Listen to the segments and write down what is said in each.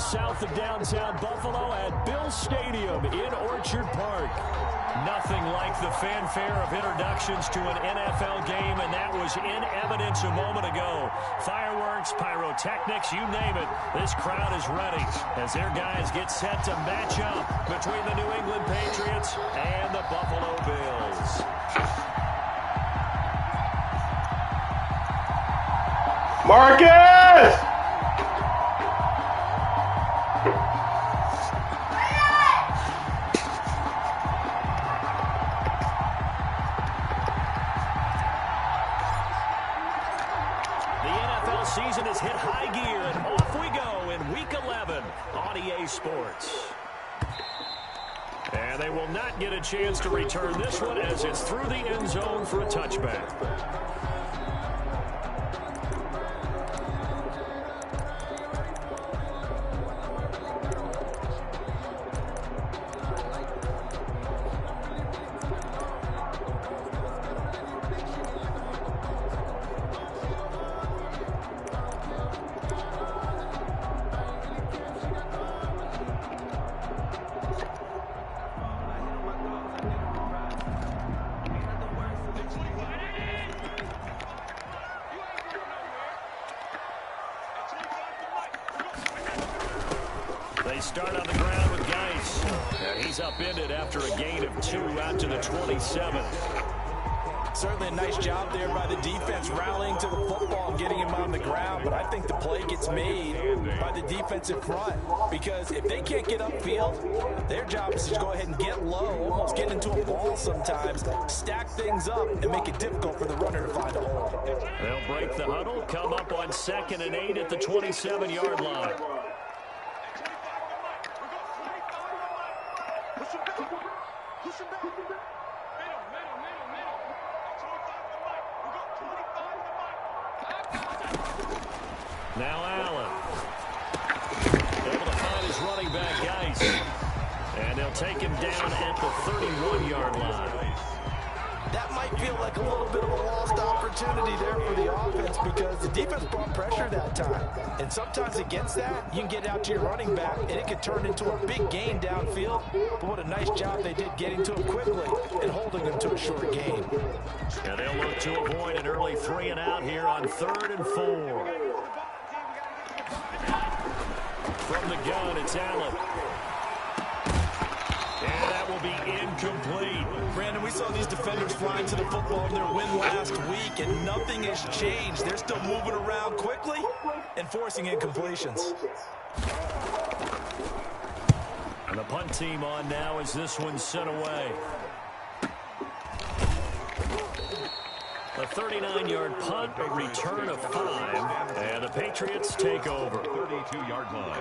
south of downtown Buffalo at Bill Stadium in Orchard Park. Nothing like the fanfare of introductions to an NFL game, and that was in evidence a moment ago. Fireworks, pyrotechnics, you name it. This crowd is ready as their guys get set to match up between the New England Patriots and the Buffalo Bills. Marcus! Season has hit high gear, and off we go in Week 11 on EA Sports. And they will not get a chance to return this one as it's through the end zone for a touchback. They start on the ground with Geis. He's upended after a gain of 2 out to the 27. Certainly a nice job there by the defense rallying to the football and getting him on the ground, but I think the play gets made by the defensive front because if they can't get upfield, their job is to go ahead and get low, almost get into a ball sometimes, stack things up, and make it difficult for the runner to find a hole. They'll break the huddle, come up on 2nd and 8 at the 27-yard line. Now Allen. Able to find his running back, Geis. And they'll take him down at the 31-yard line. That might feel like a little bit of a lost opportunity there for the offense because the defense brought pressure that time. And sometimes against that, you can get out to your running back, and it could turn into a big gain downfield. But what a nice job they did getting to him quickly and holding him to a short gain. And they'll look to avoid an early 3 and out here on 3rd and 4. From the gun, it's Allen. And that will be incomplete. Brandon, we saw these defenders flying to the football in their win last week, and nothing has changed. They're still moving around quickly and forcing incompletions. And the punt team on now as this one's sent away. A 39-yard punt, a return of 5, and the Patriots take over. 32-yard line.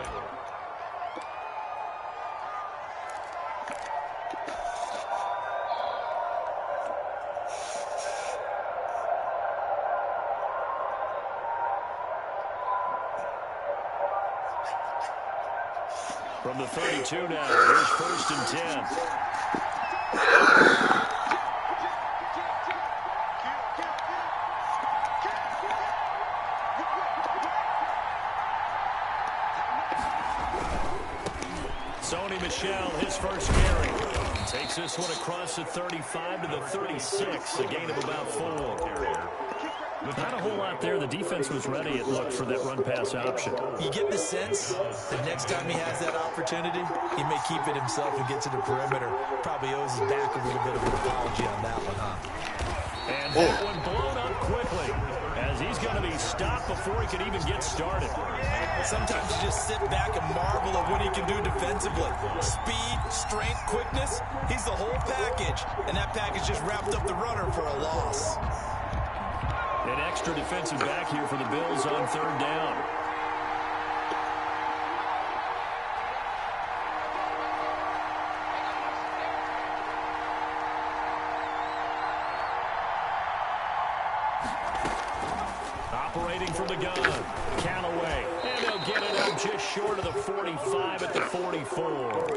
From the 32 now, here's 1st and 10. Sony Michel, his first carry. Takes this one across the 35 to the 36, a gain of about 4. Not a whole lot there. The defense was ready, it looked, for that run-pass option. You get the sense that next time he has that opportunity, he may keep it himself and get to the perimeter. Probably owes his back a little bit of an apology on that one, huh? And that one blown up quickly as he's going to be stopped before he can even get started. Sometimes you just sit back and marvel at what he can do defensively. Speed, strength, quickness, he's the whole package. And that package just wrapped up the runner for a loss. An extra defensive back here for the Bills on 3rd down. Operating from the gun, Callaway, and they'll get it up just short of the 45 at the 44.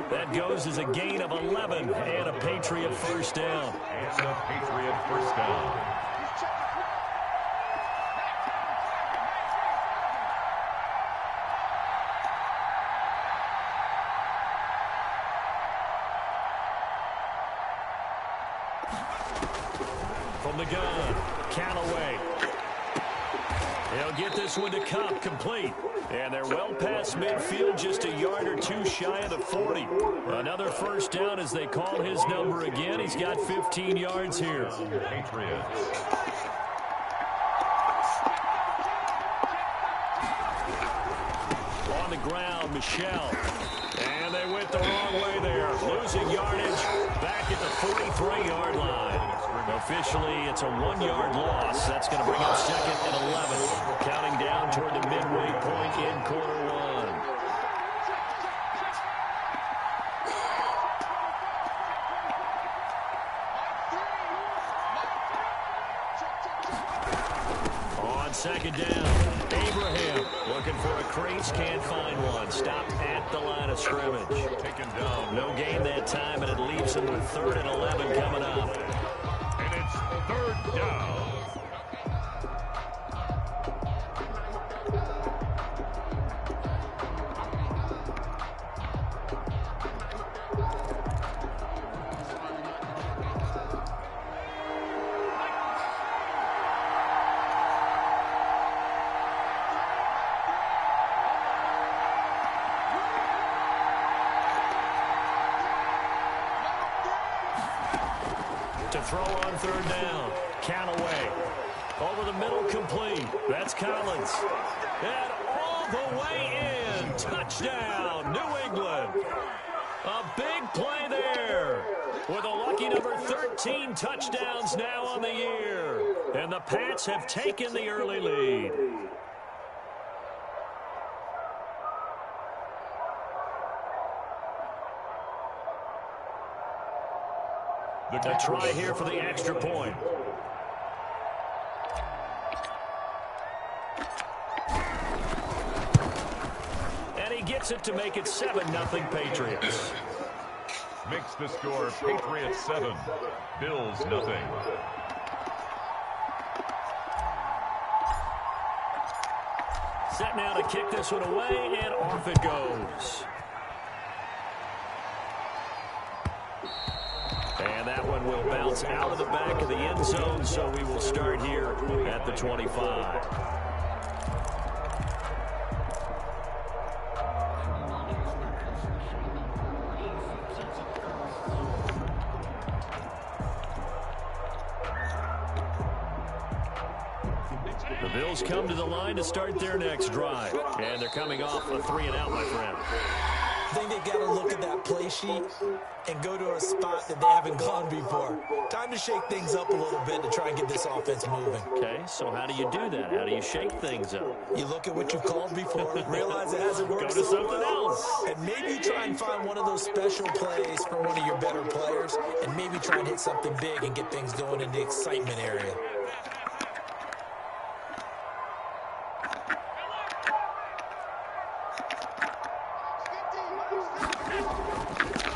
That goes as a gain of 11 and a Patriot first down. And a Patriot first down. From the gun, Callaway. He'll get this one to Cup, complete. And they're well past midfield, just a yard or two shy of the 40. Another first down as they call his number again. He's got 15 yards here. Patriots. On the ground, Michelle. And they went the wrong way there. Losing yardage back at the 43-yard line. Officially, it's a 1-yard loss. That's going to bring up second and 11. Counting down toward the midway point in quarter one. On second down, Abraham looking for a crease, can't find one. Stopped at the line of scrimmage. Taken down. No gain that time, and it leaves them with 3rd and 11 coming up. And it's 3rd down. To throw on 3rd down, Callaway. Over the middle, complete. That's Collins. And all the way in. Touchdown, New England. A big play there. With a lucky number 13 touchdowns now on the year. And the Pats have taken the early lead. A try here for the extra point. And he gets it to make it 7-0 Patriots. Makes the score Patriots 7, Bills nothing. Set now to kick this one away, and off it goes. And that one will bounce out of the back of the end zone, so we will start here at the 25. The Bills come to the line to start their next drive. And they're coming off a 3-and-out, my friend. I think they've got to look at that play sheet and go to a spot that they haven't gone before. Time to shake things up a little bit to try and get this offense moving. Okay, so how do you do that? How do you shake things up? You look at what you've called before, realize it hasn't worked Go to so something well, else. and maybe try and find one of those special plays for one of your better players, and maybe try and hit something big and get things going in the excitement area.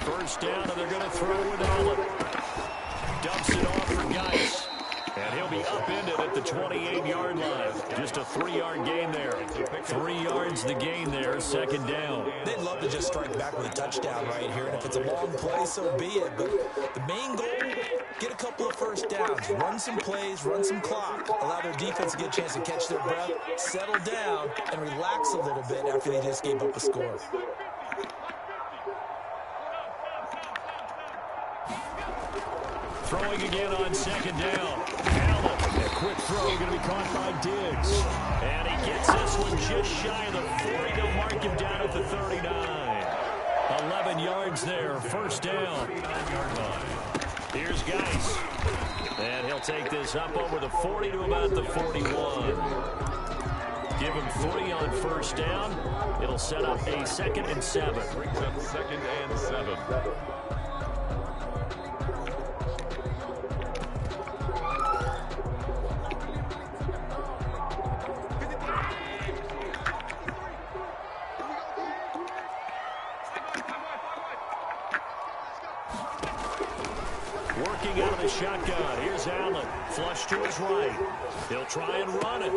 First down, and they're going to throw with Allen. Dumps it off for Geis. And he'll be upended at the 28-yard line. Just a 3-yard gain there. 3 yards the gain there, second down. They'd love to just strike back with a touchdown right here, and if it's a long play, so be it. But the main goal, get a couple of first downs, run some plays, run some clock, allow their defense to get a chance to catch their breath, settle down, and relax a little bit after they just gave up a score. Throwing again on second down. Allen, a quick throw, going to be caught by Diggs. And he gets this one just shy of the 40. They'll mark him down at the 39. 11 yards there, first down. Here's Geis. And he'll take this up over the 40 to about the 41. Give him 3 on first down. It'll set up a 2nd and 7. Brings up 2nd and 7. Working out of the shotgun. Here's Allen. Flush to his right. He'll try and run it.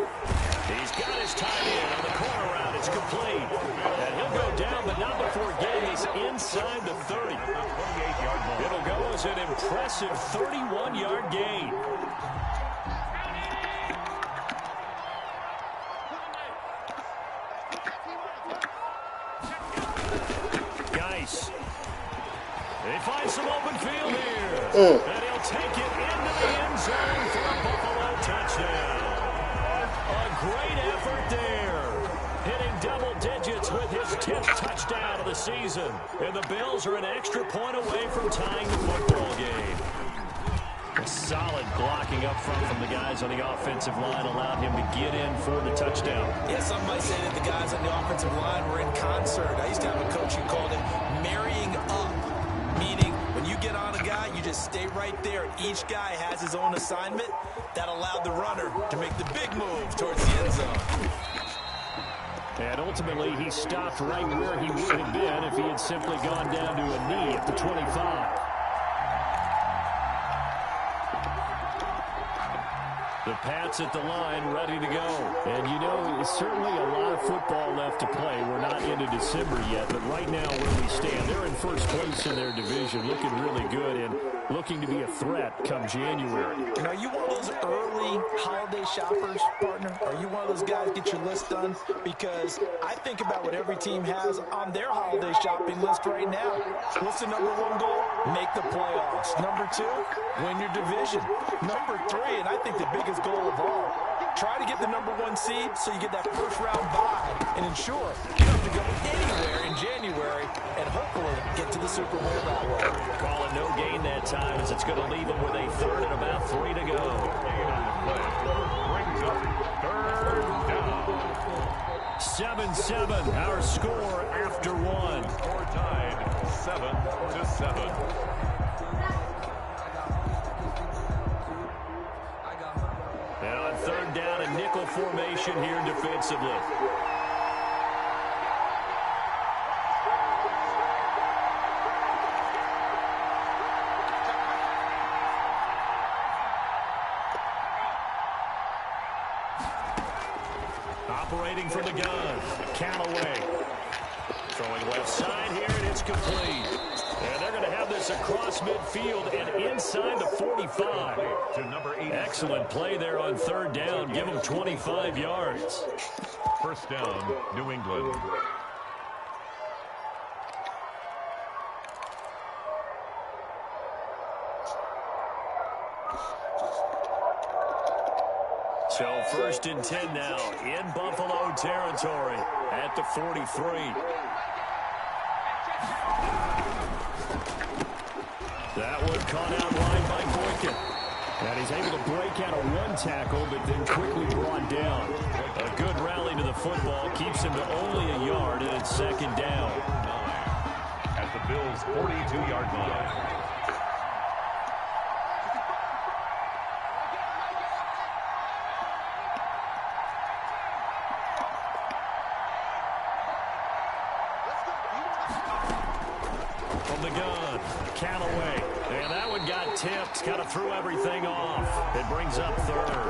He's got his tight end on the corner route. It's complete. And he'll go down, but not before getting this inside the 30. It'll go as was an impressive 31-yard gain. Geis. They find some open field here. And he'll take it into the end zone for a Buffalo touchdown. A great effort there. Hitting double digits with his 10th touchdown of the season. And the Bills are an extra point away from tying the football game. A solid blocking up front from the guys on the offensive line allowed him to get in for the touchdown. Yeah, some might say that the guys on the offensive line were in concert. I used to have a coach who called it marrying up, meaning when you get on a guy, you just stay right there. Each guy has his own assignment. That allowed the runner to make the big move towards the end zone. And ultimately, he stopped right where he would have been if he had simply gone down to a knee at the 25. The Pats at the line, ready to go. And, you know, there's certainly a lot of football left to play. We're not into December yet, but right now where we stand, they're in first place in their division, looking really good and looking to be a threat come January. And are you one of those early holiday shoppers, partner? Are you one of those guys get your list done? Because I think about what every team has on their holiday shopping list right now. What's the number one goal? Make the playoffs. Number two, win your division. Number three, and I think the biggest goal of all, try to get the number one seed so you get that first round bye and ensure you don't have to go anywhere in January and hopefully get to the Super Bowl that way. Call it no gain that time as it's going to leave them with a third and about 3 to go. Brings up third down. 7-7, our score after one. Score tied 7-7. And on third down, a nickel formation here defensively. Operating from the gun, Callaway. Throwing left side here, and it's complete. And they're going to have this across midfield and inside the 45. To number 8. Excellent play there on third down. Give them 25 yards. First down, New England. So first and 10 now in Buffalo territory at the 43. That one caught out wide by Boykin. And he's able to break out of one tackle, but then quickly brought down. A good rally to the football keeps him to only a yard, and it's second down. At the Bills' 42-yard line. From the gun, Callaway. And that one got tipped, kind of threw everything off. It brings up third.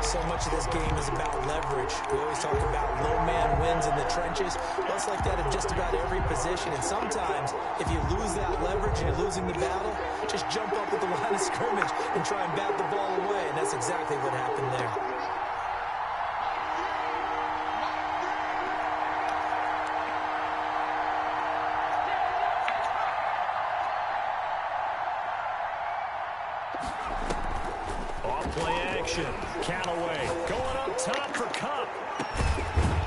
So much of this game is about leverage. We always talk about low man wins in the trenches. Well, it's like that in just about every position. And sometimes, if you lose that leverage and you're losing the battle, just jump up at the line of scrimmage and try and bat the ball away. And that's exactly what happened there. Off-play action. Callaway going up top for Kupp.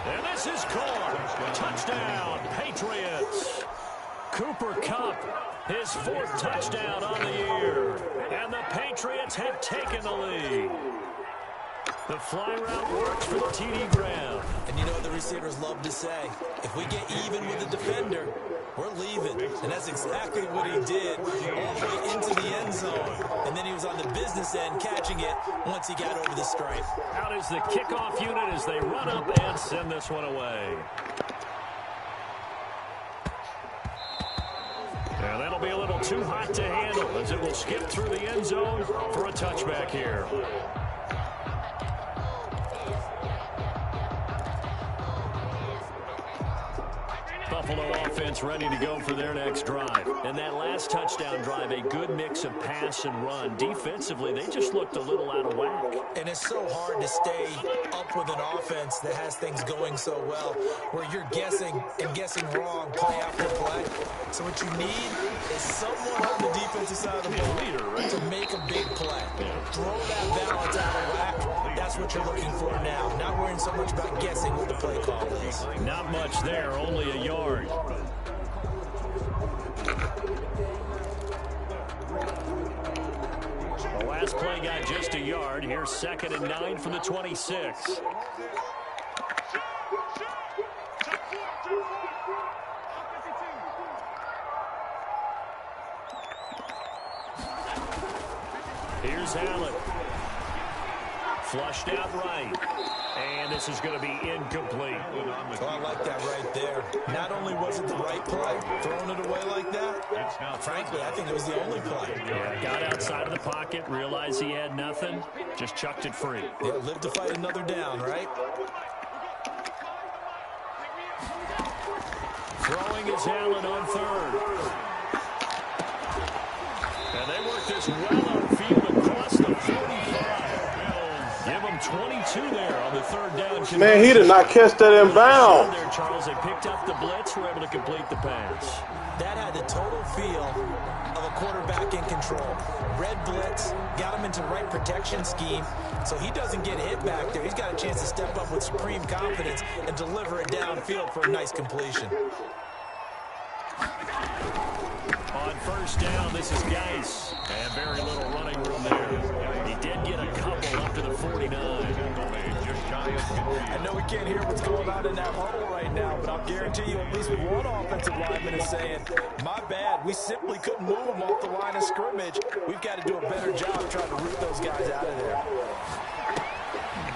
And this is caught. Touchdown, Patriots. Cooper Kupp, his 4th touchdown on the year. And the Patriots have taken the lead. The fly route works for the TD Graham. And you know what the receivers love to say? If we get even with the defender, we're leaving. And that's exactly what he did all the way into the end zone. And then he was on the business end catching it once he got over the stripe. Out is the kickoff unit as they run up and send this one away. And that'll be a little too hot to handle as it will skip through the end zone for a touchback here. Buffalo defense ready to go for their next drive. And that last touchdown drive, a good mix of pass and run. Defensively, they just looked a little out of whack. And it's so hard to stay up with an offense that has things going so well, where you're guessing and guessing wrong play after play. So what you need is someone on the defensive side of the ball to make a big play. Throw that balance out of whack. That's what you're looking for now. Not worrying so much about guessing what the play call is. Not much there, only a yard. The last play got just a yard. Here's 2nd and 9 from the 26. Here's Allen. Flushed out right. And this is going to be incomplete. Oh, I like that right there. Not only was it the right play, throwing it away like that, frankly, I think it was the only play. Yeah, got outside of the pocket, realized he had nothing, just chucked it free. Yeah, live to fight another down, right? Throwing is Allen on 3rd. And they work this well on field across the 45. Give them 22 there on the 3rd down. Man, he did not catch that in bounds. There, Charles, they picked up the blitz, were able to complete the pass. That had the total feel of a quarterback in control. Red blitz, got him into the right protection scheme, so he doesn't get hit back there. He's got a chance to step up with supreme confidence and deliver it downfield for a nice completion. On 1st down, this is Geis. And very little running room there. He did get a couple up to the 49. I know we can't hear what's going on in that huddle right now, but I'll guarantee you at least one offensive lineman is saying, my bad, we simply couldn't move them off the line of scrimmage. We've got to do a better job trying to root those guys out of there.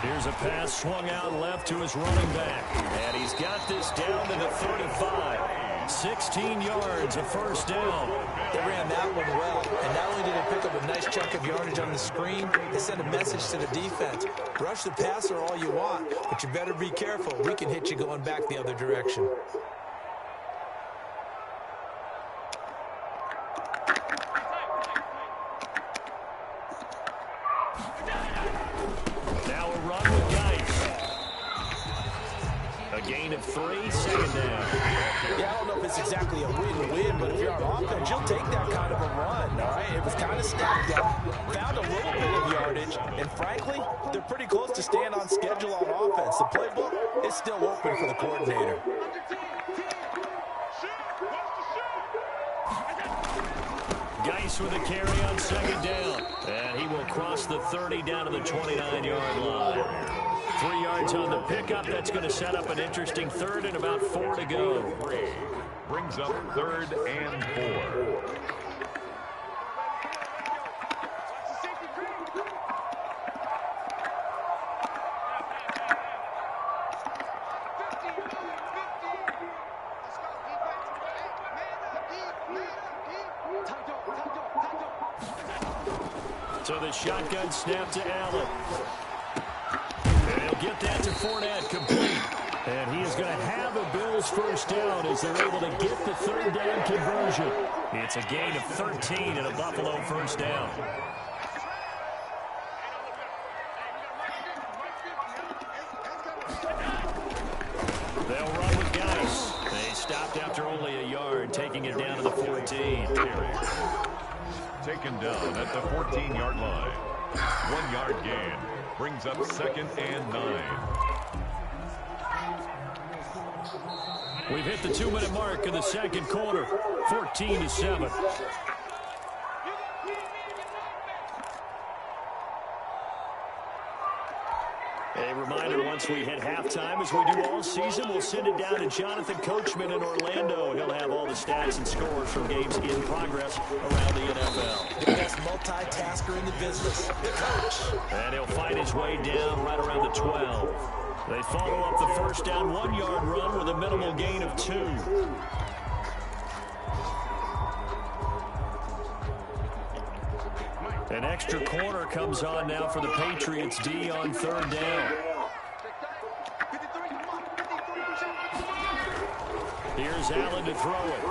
Here's a pass swung out left to his running back. And he's got this down to the 35. 16 yards, a 1st down. They ran that one well, and not only did they pick up a nice chunk of yardage on the screen, they sent a message to the defense. Rush the passer all you want, but you better be careful. We can hit you going back the other direction. Now a run with Geis. A gain of 3, 2nd down. Yeah, I don't know if it's exactly a win-win, but if you're on offense, you'll take that kind of a run, all right? It was kind of stacked up, found a little bit of yardage, and frankly, they're pretty close to staying on schedule on offense. The playbook is still open for the coordinator. Geis with a carry on 2nd down. And he will cross the 30 down to the 29-yard line. 3 yards on the pickup. That's going to set up an interesting 3rd and about 4 to go. Brings up 3rd and 4. So the shotgun snap to Allen. And he'll get that to Fournette, complete. And he is going to have a Bills 1st down as they're able to get the 3rd down conversion. It's a gain of 13 and a Buffalo 1st down. They'll run with Geis. They stopped after only a yard, taking it down to the 14. Taken down at the 14-yard line. 1-yard gain. Brings up 2nd and 9. We've hit the 2-minute mark in the 2nd quarter. 14-7. A reminder, once we hit halftime, as we do all season, we'll send it down to Jonathan Coachman in Orlando. He'll have all the stats and scores from games in progress around the NFL. The best multitasker in the business, the coach. And he'll fight his way down right around the 12. They follow up the 1st down 1-yard run with a minimal gain of 2. An extra corner comes on now for the Patriots D on 3rd down. Here's Allen to throw it.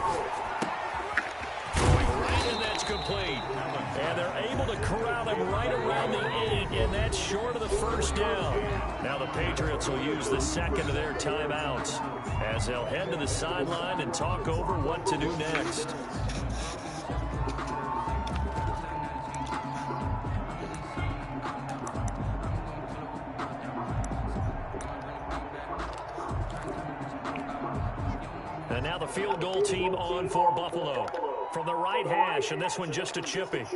Throwing right, and that's complete. And they're able to corral him right around the 8, and that's short of the first down. Now the Patriots will use the second of their timeouts as they'll head to the sideline and talk over what to do next. And now the field goal team on for Buffalo. From the right hash, and this one just a chippy.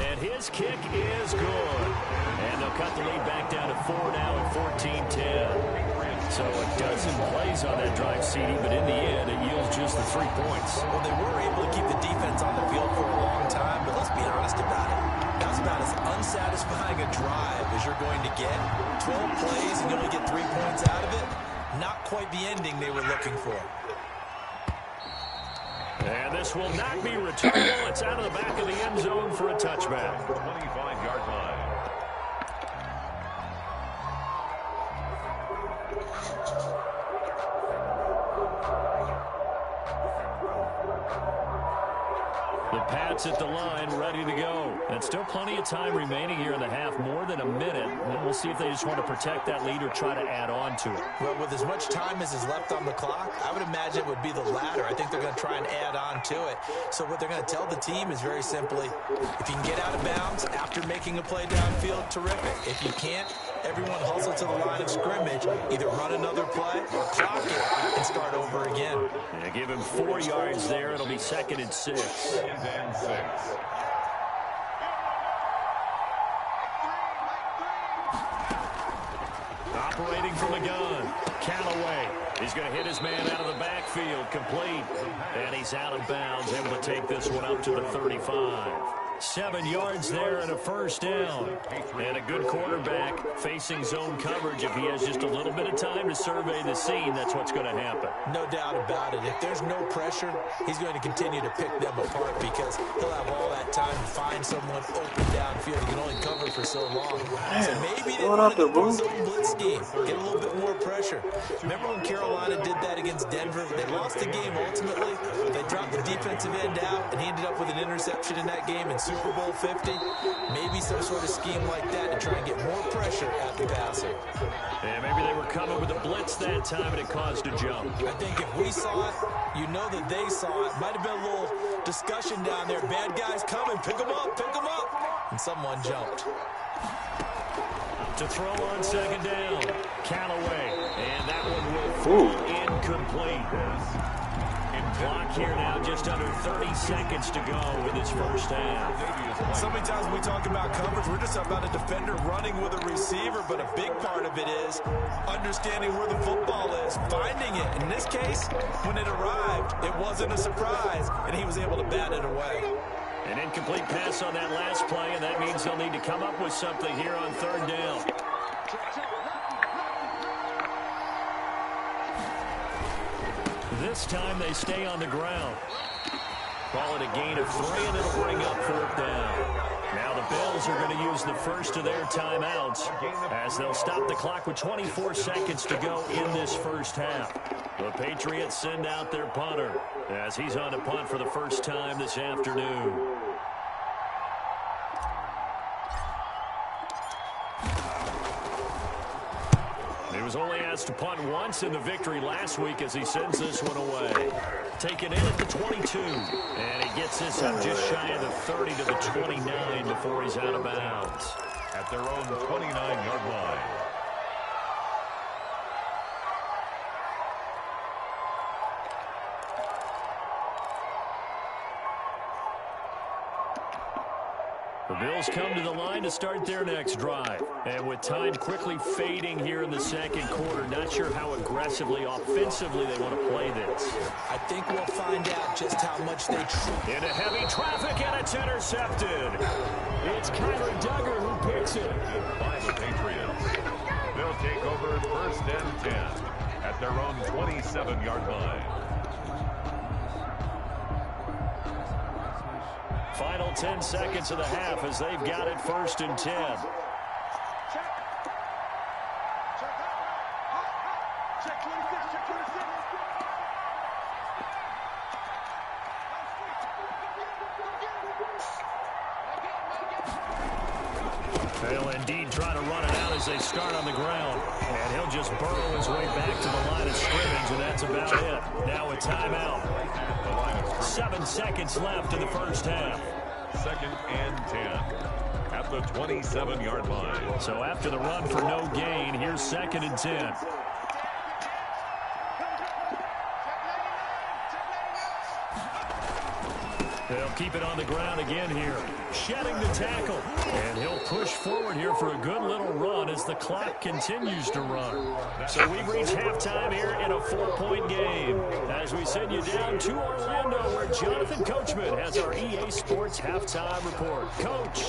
And his kick is good. And they'll cut the lead back down to 4 now at 14-10. So a dozen plays on that drive, CD, but in the end, it yields just the 3 points. Well, they were able to keep the defense on the field for a long time, but let's be honest about it. That's about as unsatisfying a drive as you're going to get. 12 plays and you only get 3 points out of it. Not quite the ending they were looking for. And this will not be returnable. It's out of the back of the end zone for a touchback. 25-yard line. The Pats at the line, ready to go. And still plenty of time remaining here in the half, more than a minute. And we'll see if they just want to protect that lead or try to add on to it. Well, with as much time as is left on the clock, I would imagine it would be the latter. I think they're going to try and add on to it. So what they're going to tell the team is very simply, if you can get out of bounds after making a play downfield, terrific. If you can't, everyone hustle to the line of scrimmage, either run another play or clock it and start over again. Yeah, give him 4 yards there. It'll be 2nd and 6. 2nd and 6. Operating from the gun, Callaway. He's going to hit his man out of the backfield, complete. And he's out of bounds, able to take this one up to the 35. 7 yards there and a first down. And a good quarterback facing zone coverage. If he has just a little bit of time to survey the scene, that's what's going to happen. No doubt about it. If there's no pressure, he's going to continue to pick them apart because he'll have all that time to find someone open downfield. He can only cover for so long. So maybe they want to go zone blitz scheme, get a little bit more pressure. Remember when Carolina did that against Denver? They lost the game ultimately. They dropped the defensive end out, and he ended up with an interception in that game in Super Bowl 50. Maybe some sort of scheme like that to try and get more pressure at the passer. And maybe they were coming with a blitz that time, and it caused a jump. I think if we saw it, you know that they saw it. Might have been a little discussion down there. Bad guys coming. Pick them up. Pick them up. And someone jumped. To throw on 2nd down, Callaway. And that one will fall incomplete. Clock here now, just under 30 seconds to go with his first half. So many times when we talk about coverage, we're just about a defender running with a receiver, but a big part of it is understanding where the football is, finding it. In this case, when it arrived, it wasn't a surprise, and he was able to bat it away. An incomplete pass on that last play, and that means they'll need to come up with something here on 3rd down. This time they stay on the ground. Call it a gain of 3, and it'll bring up 4th down. Now the Bills are going to use the first of their timeouts as they'll stop the clock with 24 seconds to go in this first half. The Patriots send out their punter as he's on to punt for the first time this afternoon. He was only asked to punt once in the victory last week as he sends this one away. Taken in at the 22. And he gets this up just shy of the 30 to the 29 before he's out of bounds. At their own 29-yard line. The Bills come to the line to start their next drive. And with time quickly fading here in the second quarter, not sure how aggressively, offensively they want to play this. I think we'll find out just how much they try. Into heavy traffic, and it's intercepted. It's Kyler Duggar who picks it. By the Patriots. They'll take over 1st and 10 at their own 27-yard line. Final 10 seconds of the half as they've got it 1st and 10. Check. They'll indeed try to run it out as they start on the ground. And he'll just burrow his way back to the line of scrimmage, and that's about it. Now a timeout. 7 seconds left in the first half. 2nd and 10 at the 27-yard line. So after the run for no gain, here's 2nd and 10. They'll keep it on the ground again here. Shedding the tackle. And he'll push forward here for a good little run as the clock continues to run. So we've reached halftime here in a 4-point game. As we send you down to Orlando, where Jonathan Coachman has our EA Sports halftime report. Coach.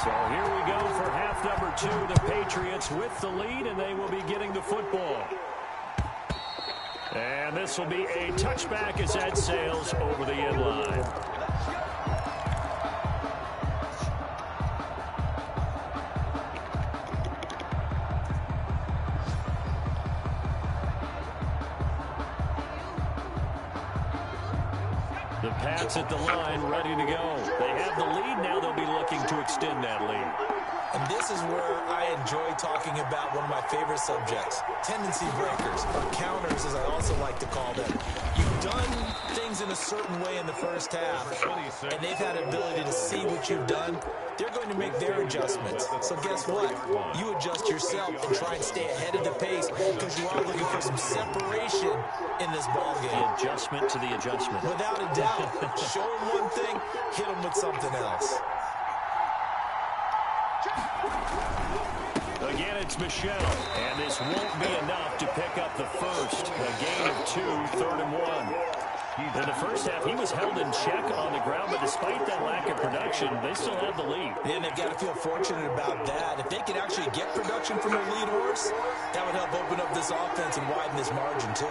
So here we go for half number 2. The Patriots with the lead, and they will be getting the football. And this will be a touchback as that sails over the end line. The Pats at the line, ready to go. They have the lead. Now they'll be looking to extend that lead. And this is where I enjoy talking about one of my favorite subjects, tendency breakers, or counters as I also like to call them. You've done things in a certain way in the first half, and they've had an ability to see what you've done. They're going to make their adjustments. So guess what? You adjust yourself and try and stay ahead of the pace because you are looking for some separation in this ball game. The adjustment to the adjustment. Without a doubt. Show them one thing, hit them with something else. Again, it's Michelle, and this won't be enough to pick up the first. A gain of 2, 3rd and 1. In the first half, he was held in check on the ground, but despite that lack of production, they still have the lead. And they've got to feel fortunate about that. If they can actually get production from their lead horse, that would help open up this offense and widen this margin, too.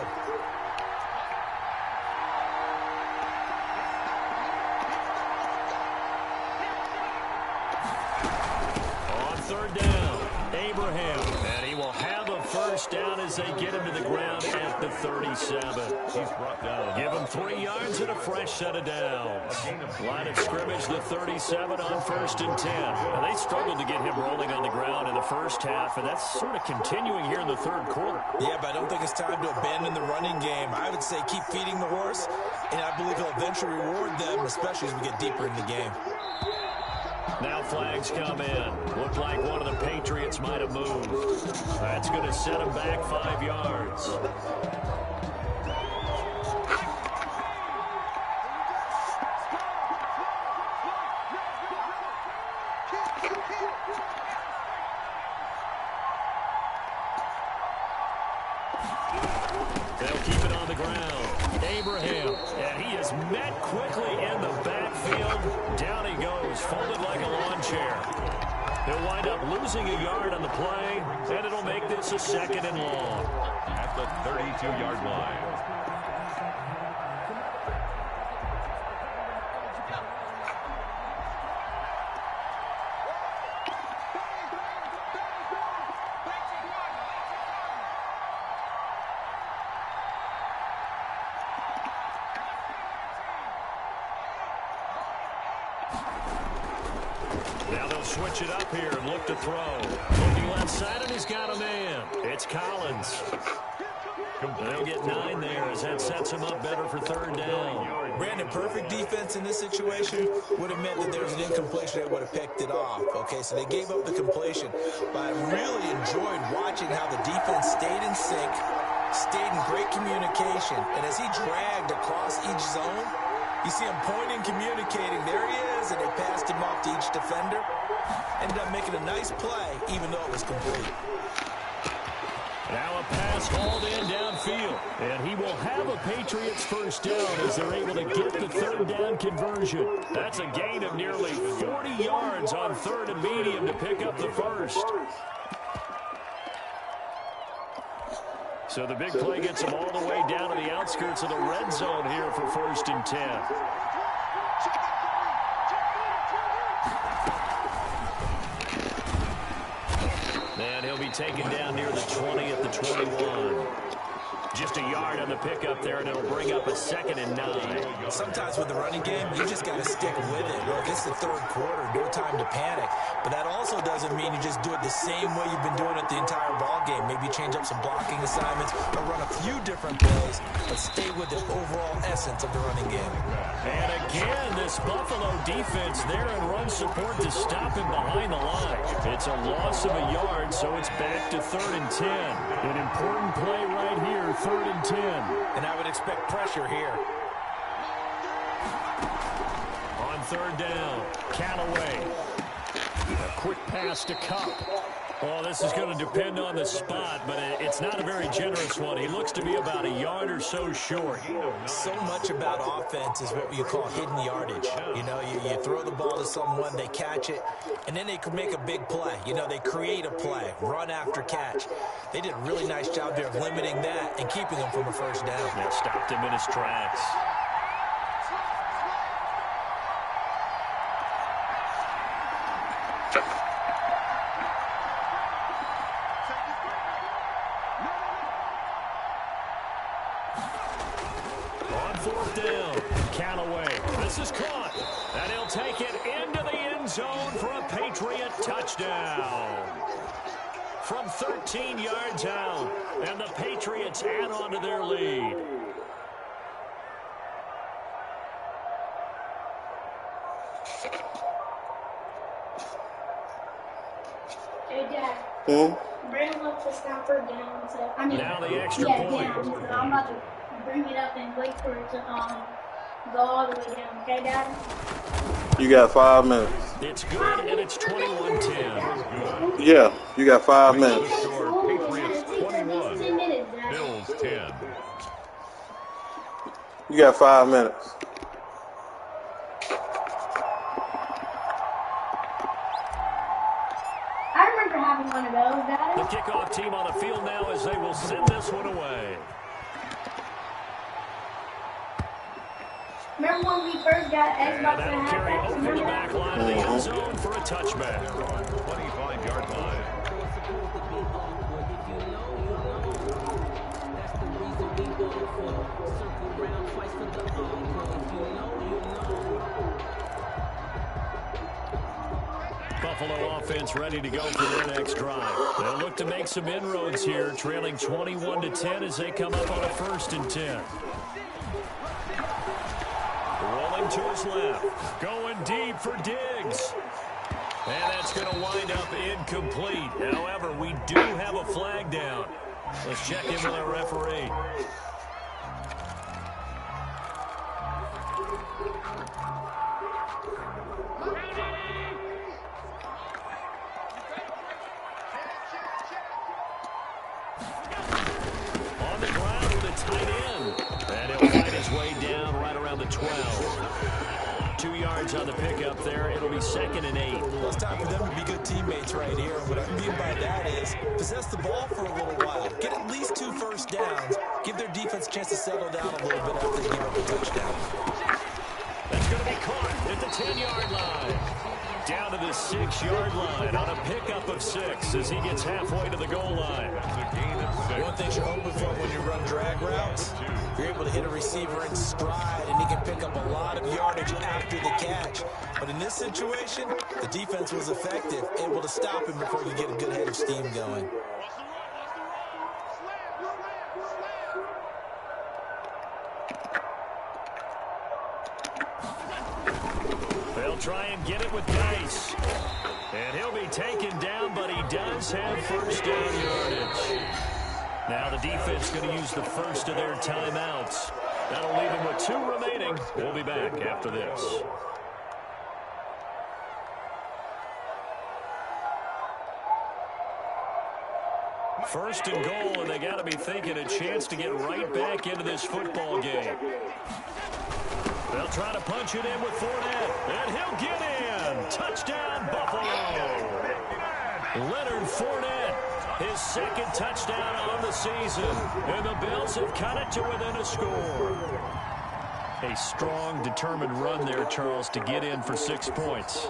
And he will have a first down as they get him to the ground at the 37. He's brought down. Give him 3 yards and a fresh set of downs. Line of scrimmage, the 37 on 1st and 10. Now, they struggled to get him rolling on the ground in the first half, and that's sort of continuing here in the 3rd quarter. Yeah, but I don't think it's time to abandon the running game. I would say keep feeding the horse, and I believe he'll eventually reward them, especially as we get deeper in the game. Now flags come in. Looked like one of the Patriots might have moved. That's going to set him back 5 yards. They'll keep it on the ground. Abraham, and he is met quickly in the backfield. Down he goes, folded like a lawn chair. He'll wind up losing a yard on the play, and it'll make this a 2nd and long. At the 32-yard line. Now they'll switch it up here and look to throw. Looking left side, and he's got a man. It's Collins. They'll get 9 there as that sets him up better for 3rd down. Brandon, perfect defense in this situation would have meant that there was an incompletion that would have picked it off. Okay, so they gave up the completion. But I really enjoyed watching how the defense stayed in sync, stayed in great communication. And as he dragged across each zone, you see him pointing, communicating. There he is, and they passed him off to each defender. Ended up making a nice play, even though it was complete. Now a pass hauled in downfield. And he will have a Patriots first down as they're able to get the 3rd down conversion. That's a gain of nearly 40 yards on 3rd and medium to pick up the first. So the big play gets them all the way down to the outskirts of the red zone here for 1st and 10. And he'll be taken down near the 20 at the 21. Just a yard on the pickup there, and it'll bring up a 2nd and 9. Sometimes with the running game, you just got to stick with it. Look, it's the third quarter, no time to panic. But that also doesn't mean you just do it the same way you've been doing it the entire ball game. Maybe change up some blocking assignments or run a few different plays, but stay with the overall essence of the running game. And again, this Buffalo defense there in run support to stop him behind the line. It's a loss of a yard, so it's back to 3rd and 10. An important play right here, 3rd and 10. And I would expect pressure here. On 3rd down, Callaway. A quick pass to Cup. Oh, this is going to depend on the spot, but it's not a very generous one. He looks to be about a yard or so short. So much about offense is what you call hidden yardage. You know, you throw the ball to someone, they catch it, and then they can make a big play. You know, they create a play, run after catch. They did a really nice job there of limiting that and keeping him from a 1st down. That stopped him in his tracks. On 4th down, Callaway. This is caught, and he'll take it into the end zone for a Patriot touchdown. From 13 yards out, and the Patriots add on to their lead. Hey, Dad. Bring him up to Stanford down. So, now the extra point. Down. So I'm about to bring it up and wait for it to go all the way down. Okay, Dad? You got 5 minutes. It's good, and it's 21-10. Yeah, you got 5 minutes. Patriots 21, Bills 10. You got 5 minutes. I remember having one of those, Dad. The kickoff team on the field now as they will send this one away. Remember when we first got Xbox That'll and carry had over the back line of the end zone for a touchback. 25-yard line. Buffalo offense ready to go for their next drive. They'll look to make some inroads here, trailing 21-10 as they come up on a 1st and 10. Rolling to his left. Going deep for Diggs. And that's going to wind up incomplete. However, we do have a flag down. Let's check in with our referee. On the ground with a tight end. And he'll find his way down right around the 12. 2 yards on the pickup there. It'll be 2nd and 8. Well, it's time for them to be good teammates right here. What I mean by that is possess the ball for a little while. Get at least 2 first downs. Give their defense a chance to settle down a little bit after they give up a touchdown. That's going to be caught at the 10-yard line. Down to the 6-yard line on a pickup of 6 as he gets halfway to the goal line. One thing you're hoping for when you run drag routes, you're able to hit a receiver in stride, and he can pick up a lot of yardage after the catch. But in this situation, the defense was effective, able to stop him before you get a good head of steam going. They'll try and get it with Dice. And he'll be taken down, but he does have 1st down yardage. Now the defense going to use the first of their timeouts. That'll leave them with 2 remaining. We'll be back after this. First and goal, and they got to be thinking a chance to get right back into this football game. They'll try to punch it in with Fournette, and he'll get in. Touchdown, Buffalo. Leonard Fournette, his 2nd touchdown on the season, and the Bills have cut it to within a score. A strong, determined run there, Charles, to get in for 6 points.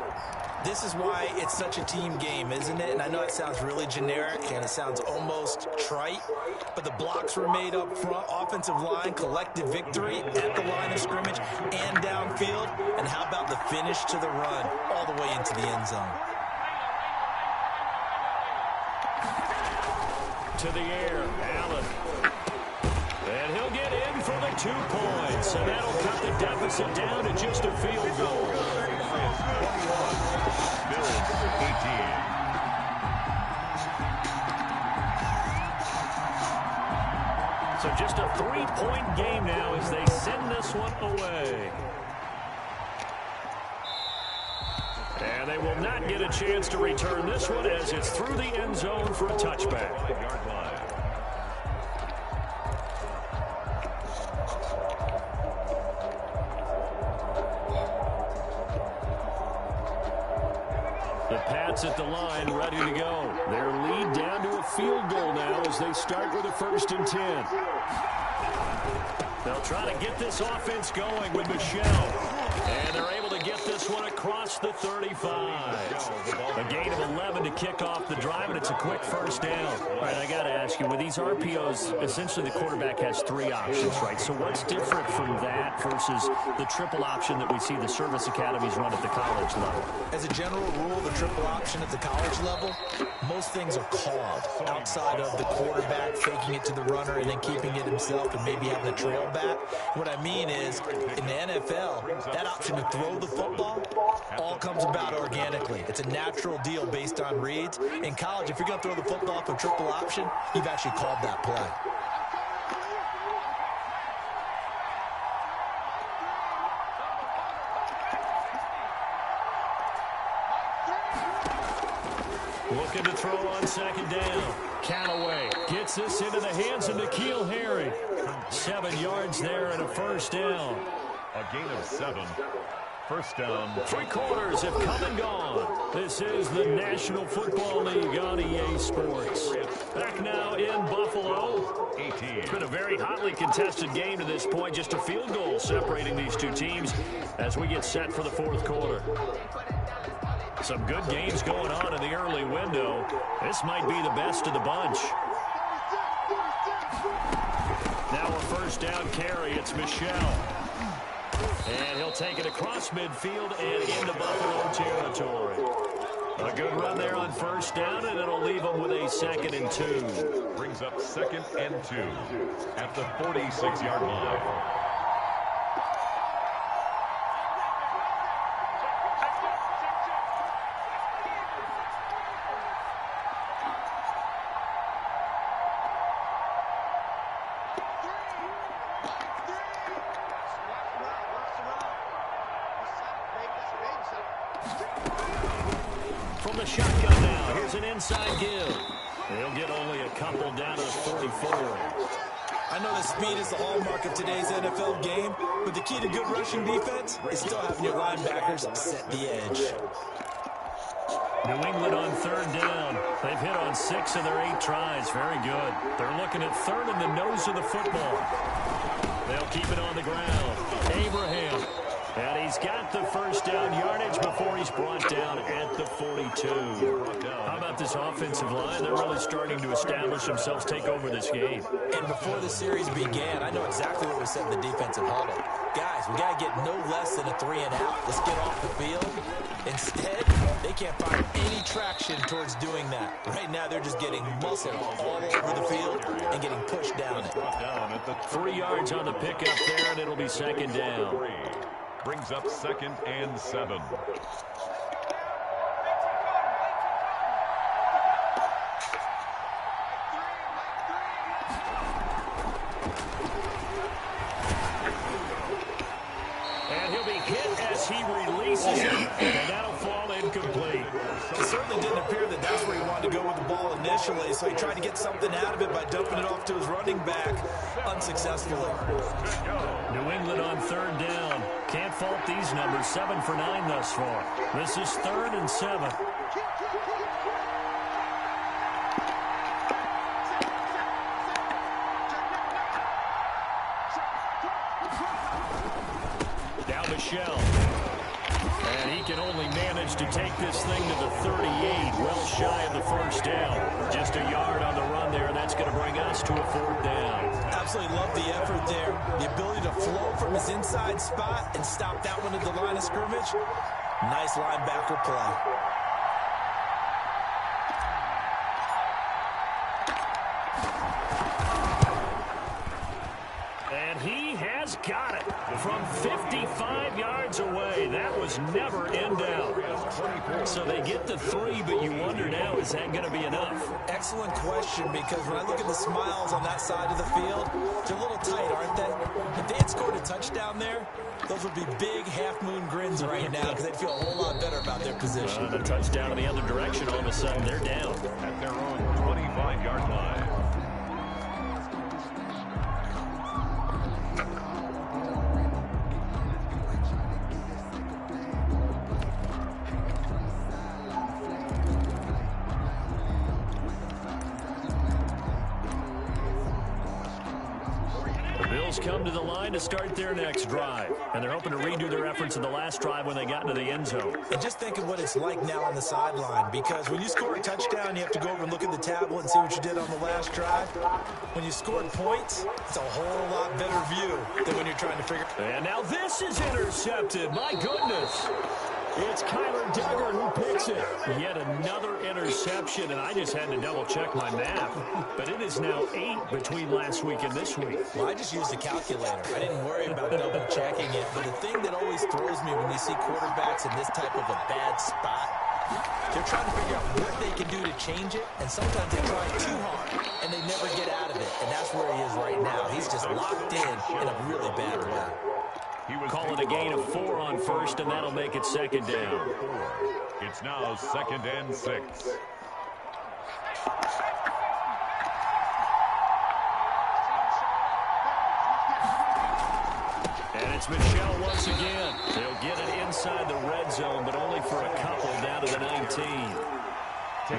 This is why it's such a team game, isn't it? And I know it sounds really generic and it sounds almost trite, but the blocks were made up front, offensive line, collective victory at the line of scrimmage and downfield. And how about the finish to the run all the way into the end zone? To the air, Allen. And he'll get in for the 2 points. And that'll cut the deficit down to just a field goal. Bills 18. So just a 3-point game now as they send this one away. And they will not get a chance to return this one as it's through the end zone for a touchback. 5-yard line. The Pats at the line, ready to go. Their lead down to a field goal now as they start with a 1st and 10. They'll try to get this offense going with Michelle. And they're able to get this one across the 35. A gain of 11 to kick off the drive, and it's a quick 1st down. All right, I got to ask you, with these RPOs, essentially the quarterback has 3 options, right? So what's different from that versus the triple option that we see the service academies run at the college level? As a general rule, the triple option at the college level, most things are called outside of the quarterback faking it to the runner and then keeping it himself and maybe having a trail back. What I mean is, in the NFL, that option to throw the football all comes about organically. It's a natural deal based on reads. In college, if you're going to throw the football for triple option, you've actually called that play. Looking to throw on 2nd down. Callaway gets this into the hands of N'Keal Harry. 7 yards there and a 1st down. A gain of 7. 1st down. 3 quarters have come and gone. This is the National Football League on EA Sports. Back now in Buffalo. 18. It's been a very hotly contested game to this point. Just a field goal separating these 2 teams as we get set for the 4th quarter. Some good games going on in the early window. This might be the best of the bunch. Now a 1st down carry. It's Michelle. And he'll take it across midfield and into Buffalo territory. A good run there on 1st down, and it'll leave them with a 2nd and 2. Brings up 2nd and 2 at the 46-yard line. From the shotgun now, here's an inside give. They'll get only a couple down to the 44. I know the speed is the hallmark of today's NFL game, but the key to good rushing defense is still having your linebackers set the edge. New England on 3rd down. They've hit on 6 of their 8 tries. Very good. They're looking at 3rd in the nose of the football. They'll keep it on the ground. Abraham. And he's got the 1st down yardage before he's brought down at the 42. How about this offensive line? They're really starting to establish themselves, take over this game. And before the series began, I know exactly what we said in the defensive huddle. Guys, we got to get no less than a 3 and out. Let's get off the field. Instead, they can't find any traction towards doing that. Right now, they're just getting muscled all over the field and getting pushed down it. 3 yards on the pickup there, and it'll be 2nd down. Brings up 2nd and 7. And he'll be hit as he releases it, and that'll fall incomplete. It certainly didn't appear that that's where he wanted to go with the ball initially, so he tried to get something out of it by dumping it off to his running back unsuccessfully. New England on 3rd down. Can't fault these numbers. 7 for 9 thus far. This is 3rd and 7. Now Michelle. And he can only manage to take this thing to the 38, well shy of the first down. Just a yard on the run there, and that's going to bring us to a 4th down. Absolutely love the effort there. The ability to flow from his inside spot and stop that one at the line of scrimmage. Nice linebacker play. And he has got it from 55 yards away. That was never in doubt. So they get the 3, but you wonder now, is that going to be enough? Excellent question, because when I look at the smiles on that side of the field, they're a little tight, aren't they? If they had scored a touchdown there, those would be big half-moon grins right now, because they'd feel a whole lot better about their position. The touchdown in the other direction, all of a sudden they're down. At their own 25-yard line. Come to the line to start their next drive. And they're hoping to redo their efforts in the last drive when they got into the end zone. And just think of what it's like now on the sideline, because when you score a touchdown, you have to go over and look at the tablet and see what you did on the last drive. When you scored points, it's a whole lot better view than when you're trying to figure. And now this is intercepted. My goodness. It's Kyler Duggar who picks it. Yet another interception, and I just had to double-check my math. But it is now 8 between last week and this week. Well, I just used a calculator. I didn't worry about double-checking it. But the thing that always throws me when you see quarterbacks in this type of a bad spot, they're trying to figure out what they can do to change it, and sometimes they try too hard, and they never get out of it. And that's where he is right now. He's just locked in a really bad way. Call it a gain of 4 on first, and that'll make it 2nd down. It's now 2nd and 6. And it's Michel once again. They'll get it inside the red zone, but only for a couple down to the 19.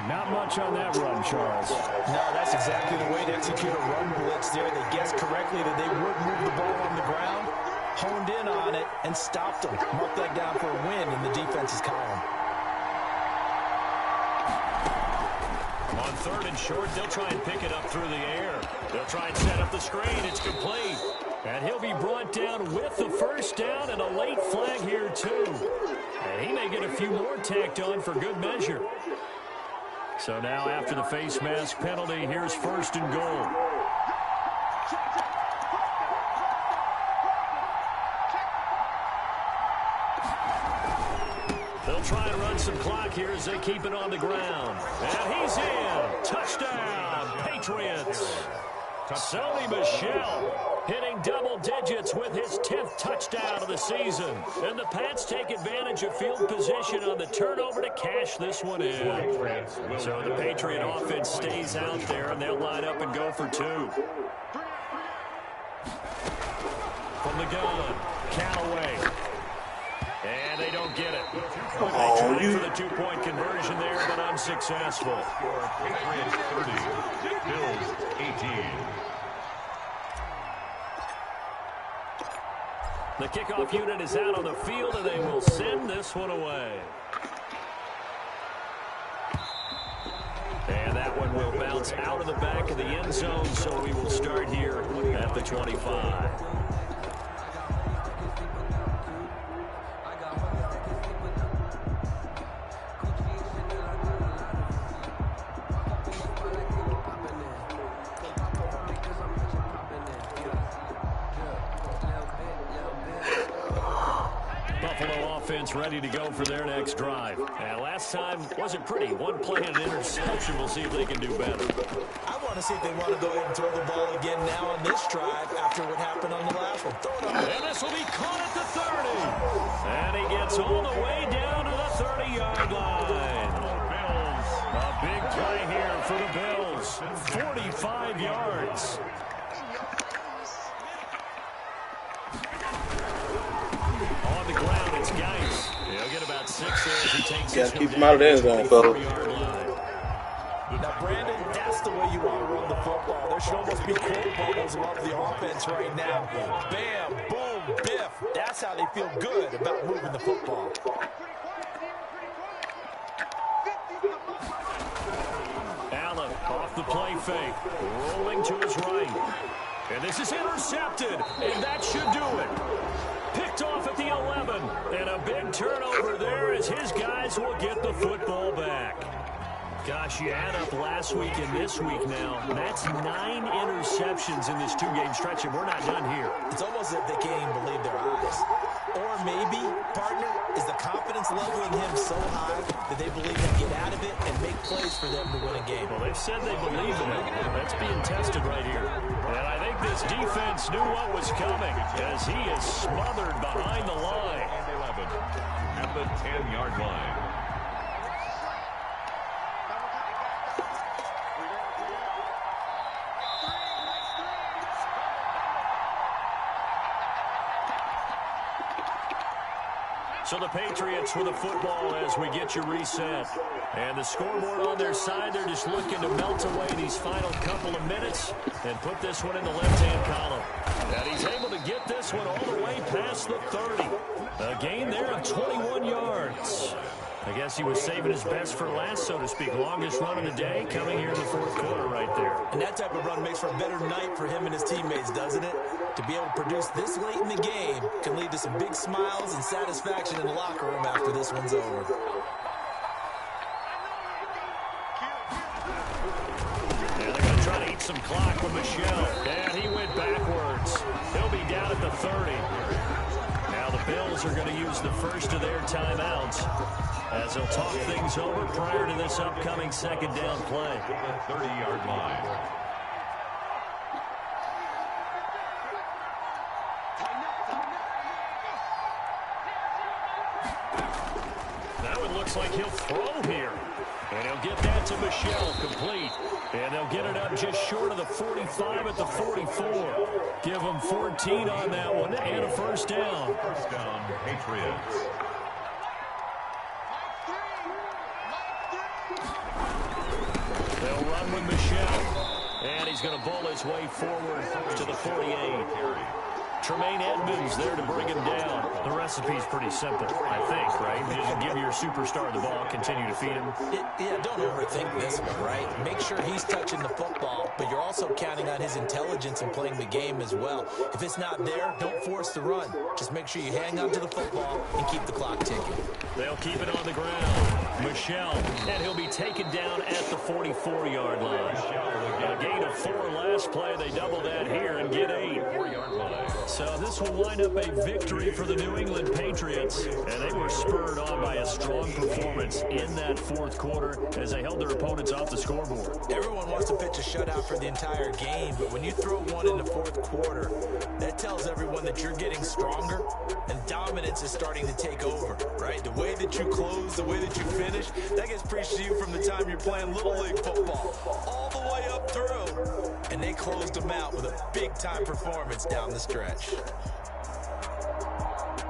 Not much on that run, Charles. No, that's exactly the way to execute a run blitz there. They guessed correctly that they would move the ball on the ground, honed in on it, and stopped them. Mark that down for a win in the defense's column. On 3rd and short, they'll try and pick it up through the air. They'll try and set up the screen. It's complete. And he'll be brought down with the 1st down and a late flag here, too. And he may get a few more tacked on for good measure. So now after the face mask penalty, here's 1st and goal. They'll try and run some clock here as they keep it on the ground. And he's in. Touchdown, Patriots. Sony Michel hitting double digits with his 10th touchdown of the season. And the Pats take advantage of field position on the turnover to cash this one in. So the Patriot offense stays out there, and they'll line up and go for 2. From the gun, Callaway. And they don't get it. They tried for the 2-point conversion there, but unsuccessful. Patriots 30, Bills 18. The kickoff unit is out on the field, and they will send this one away. And that one will bounce out of the back of the end zone, so we will start here at the 25. Ready to go for their next drive. And last time wasn't pretty. One play and an interception. We'll see if they can do better. I want to see if they want to go ahead and throw the ball again now on this drive after what happened on the last one. Throw it up. And this will be caught at the 30. And he gets all the way down to the 30-yard line. Bills. A big play here for the Bills. 45 yards. On the ground, it's Geis. He'll get about 6 as he takes Got to keep him out of the end zone, fellas. Now, Brandon, that's the way you want to run the football. There should almost be quote bubbles above the offense right now. Bam, boom, biff. That's how they feel good about moving the football. Allen off the play fake, rolling to his right. And this is intercepted, and that should do it. Picked off at the 11, and a big turnover there as his guys will get the football back. Gosh, you add up last week and this week now. That's 9 interceptions in this 2-game stretch, and we're not done here. It's almost as if they can't even believe their eyes. Or maybe, partner, is the confidence level in him so high that they believe he can get out of it and make plays for them to win a game. Well, they've said they believe in it. That's being tested right here. And I think this defense knew what was coming as he is smothered behind the line. 11 at the 10-yard line. So the Patriots with the football as we get you reset. And the scoreboard on their side, they're just looking to melt away these final couple of minutes and put this one in the left-hand column. And he's able to get this one all the way past the 30. A gain there of 21 yards. I guess he was saving his best for last, so to speak. Longest run of the day coming here in the fourth quarter right there. And that type of run makes for a better night for him and his teammates, doesn't it? To be able to produce this late in the game can lead to some big smiles and satisfaction in the locker room after this one's over. Yeah, they're going to try to eat some clock with Michelle. And he went backwards. He'll be down at the 30. Now the Bills are going to use the first of their timeouts as they'll talk things over prior to this upcoming second down play. 30-yard line. That one looks like he'll throw here. And he'll get that to Michelle, complete. And they'll get it up just short of the 45 at the 44. Give them 14 on that one and a first down. First down, Patriots. They'll run with Michelle. And he's going to bowl his way forward to the 48. Tremaine Edmonds there to bring him down. The recipe's pretty simple, I think, right? Just give your superstar the ball, continue to feed him. Yeah, don't overthink this one, right? Make sure he's touching the football, but you're also counting on his intelligence in playing the game as well. If it's not there, don't force the run. Just make sure you hang on to the football and keep the clock ticking. They'll keep it on the ground. Michelle, and he'll be taken down at the 44-yard line. A gain of 4 last play. They double that here and get 8. 4-yard line. So this will wind up a victory for the New England Patriots, and they were spurred on by a strong performance in that fourth quarter as they held their opponents off the scoreboard. Everyone wants to pitch a shutout for the entire game, but when you throw one in the fourth quarter, that tells everyone that you're getting stronger and dominance is starting to take over, right? The way that you close, the way that you finish, that gets preached to you from the time you're playing Little League football all the way up through. And they closed them out with a big-time performance down the stretch.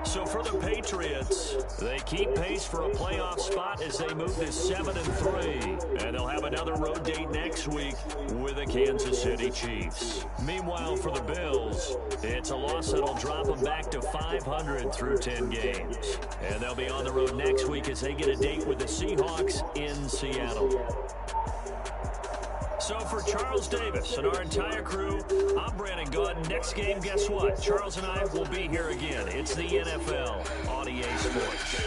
So for the Patriots, they keep pace for a playoff spot as they move to 7-3. And they'll have another road date next week with the Kansas City Chiefs. Meanwhile, for the Bills, it's a loss that'll drop them back to 500 through 10 games. And they'll be on the road next week as they get a date with the Seahawks in Seattle. So for Charles Davis and our entire crew, I'm Brandon Gunn. Next game, guess what? Charles and I will be here again. It's the NFL on EA Sports.